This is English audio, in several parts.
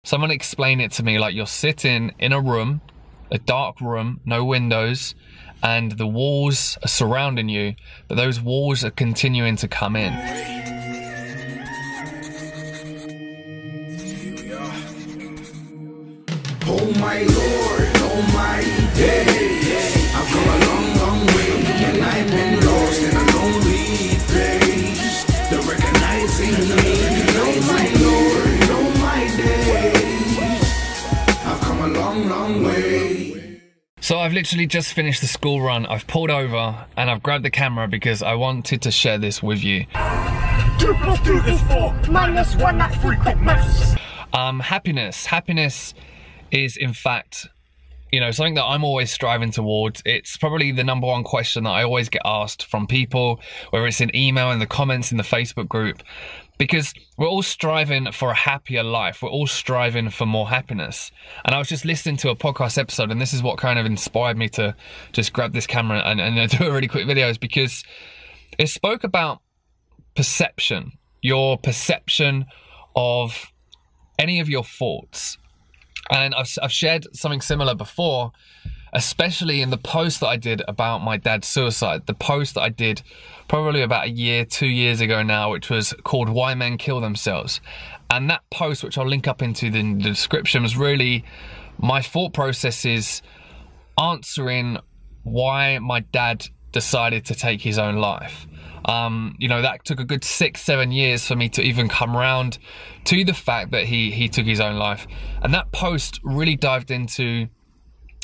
Someone explain it to me like you're sitting in a room, a dark room, no windows, and the walls are surrounding you, but those walls are continuing to come in. Oh my Lord, oh my day, I've come a long, long way, and I've been lost in a lonely place. They're recognizing me, oh my Lord, oh my days, I've come a long, long way. So I've literally just finished the school run. I've pulled over and I've grabbed the camera because I wanted to share this with you. 2 + 2 is 4, -1 at frequent maths. Happiness is in fact, you know, something that I'm always striving towards. It's probably the #1 question that I always get asked from people, whether it's in email, in the comments, in the Facebook group, because we're all striving for a happier life. We're all striving for more happiness. And I was just listening to a podcast episode, and this is what kind of inspired me to just grab this camera and do a really quick video, is because it spoke about perception, your perception of any of your thoughts. And I've shared something similar before, especially in the post that I did about my dad's suicide. The post that I did probably about a year, 2 years ago now, which was called Why Men Kill Themselves. And that post, which I'll link up into the description, was really my thought processes answering why my dad decided to take his own life. You know, that took a good 6-7 years for me to even come around to the fact that he took his own life. And that post really dived into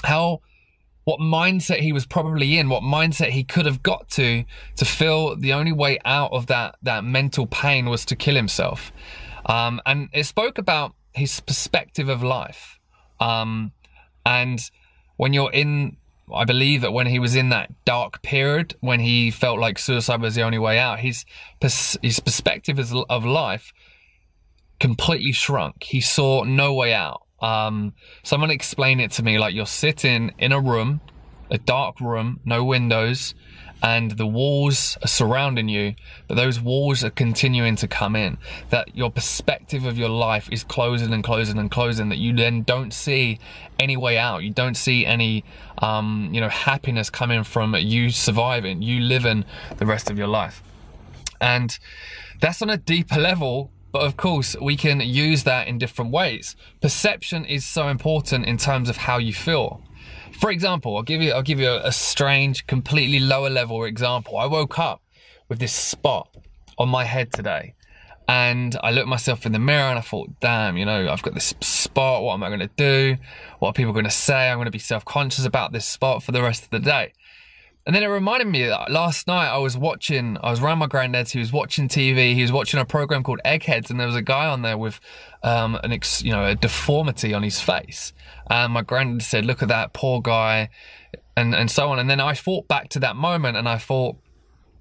what mindset he was probably in, what mindset he could have got to feel the only way out of that mental pain was to kill himself. And it spoke about his perspective of life. And when you're in, I believe that when he was in that dark period, when he felt like suicide was the only way out, his perspective of life completely shrunk. He saw no way out. Someone explain it to me like you're sitting in a room, a dark room, no windows, and the walls are surrounding you, but those walls are continuing to come in. That your perspective of your life is closing and closing and closing, that you then don't see any way out. You don't see any, you know, happiness coming from you surviving, you living the rest of your life. And that's on a deeper level, but of course we can use that in different ways. Perception is so important in terms of how you feel. For example, I'll give you a strange, completely lower level example. I woke up with this spot on my head today, and I looked at myself in the mirror and I thought, damn, you know, I've got this spot. What am I going to do? What are people going to say? I'm going to be self-conscious about this spot for the rest of the day. And then it reminded me that last night I was around my granddad's, he was watching TV, he was watching a program called Eggheads, and there was a guy on there with a deformity on his face. And my granddad said, look at that poor guy, and so on. And then I thought back to that moment and I thought,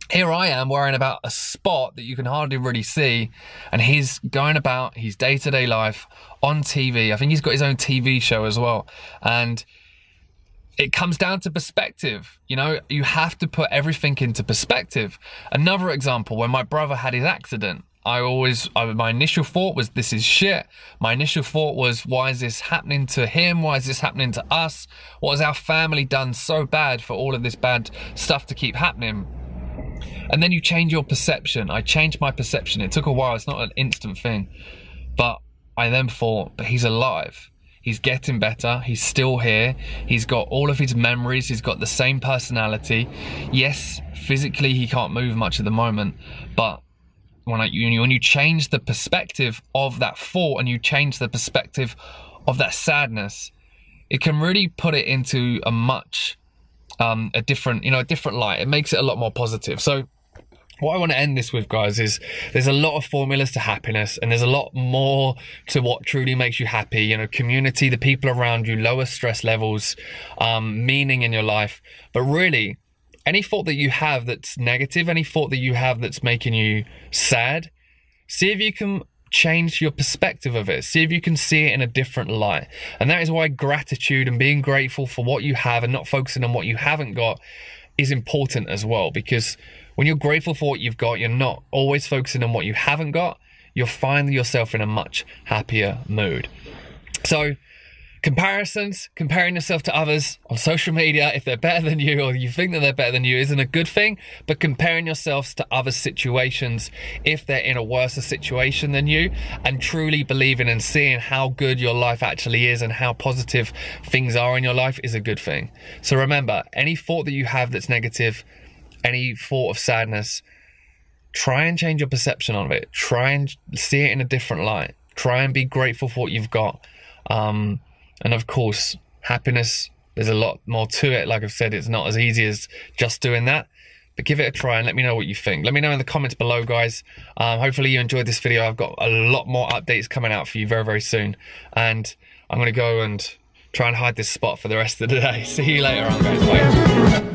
here I am worrying about a spot that you can hardly really see, and he's going about his day-to-day life on TV. I think he's got his own TV show as well. And it comes down to perspective. You know, you have to put everything into perspective. Another example, when my brother had his accident, my initial thought was, this is shit. My initial thought was, why is this happening to him? Why is this happening to us? What has our family done so bad for all of this bad stuff to keep happening? And then you change your perception. I changed my perception. It took a while. It's not an instant thing. But I then thought, but he's alive. He's getting better. He's still here. He's got all of his memories. He's got the same personality. Yes, physically he can't move much at the moment, but when you change the perspective of that thought and you change the perspective of that sadness, it can really put it into a different light. It makes it a lot more positive. So what I want to end this with, guys, is there's a lot of formulas to happiness, and there's a lot more to what truly makes you happy. You know, community, the people around you, lower stress levels, meaning in your life. But really, any thought that you have that's negative, any thought that you have that's making you sad, see if you can change your perspective of it. See if you can see it in a different light. And that is why gratitude and being grateful for what you have and not focusing on what you haven't got is important as well. Because when you're grateful for what you've got, you're not always focusing on what you haven't got, you'll find yourself in a much happier mood. So comparisons, comparing yourself to others on social media, if they're better than you or you think that they're better than you, isn't a good thing. But comparing yourselves to other situations, if they're in a worse situation than you, and truly believing and seeing how good your life actually is and how positive things are in your life is a good thing. So remember, any thought that you have that's negative, any thought of sadness, try and change your perception of it. Try and see it in a different light. Try and be grateful for what you've got. And of course, happiness, there's a lot more to it. Like I've said, it's not as easy as just doing that, but give it a try and let me know what you think. Let me know in the comments below, guys. Hopefully you enjoyed this video. I've got a lot more updates coming out for you very, very soon. And I'm going to go and try and hide this spot for the rest of the day. See you later on, guys. Bye.